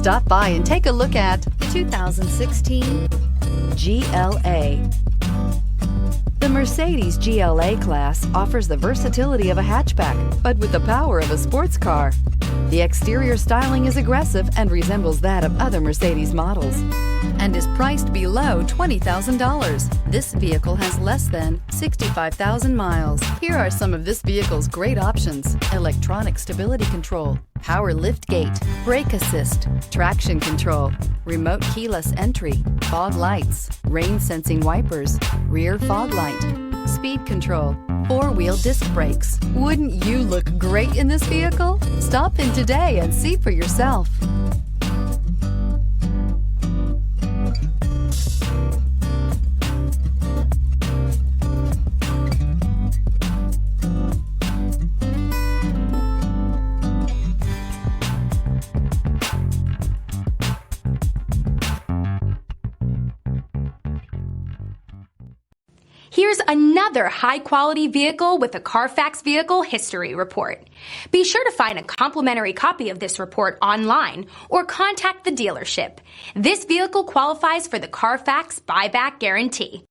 Stop by and take a look at 2016 GLA. The Mercedes GLA class offers the versatility of a hatchback, but with the power of a sports car. The exterior styling is aggressive and resembles that of other Mercedes models, and is priced below $20,000. This vehicle has less than 65,000 miles. Here are some of this vehicle's great options: electronic stability control, power liftgate, brake assist, traction control, remote keyless entry, fog lights, rain sensing wipers, rear fog light, speed control, four-wheel disc brakes. Wouldn't you look great in this vehicle? Stop in today and see for yourself. Here's another high-quality vehicle with a CARFAX Vehicle History Report. Be sure to find a complimentary copy of this report online or contact the dealership. This vehicle qualifies for the CARFAX Buyback Guarantee.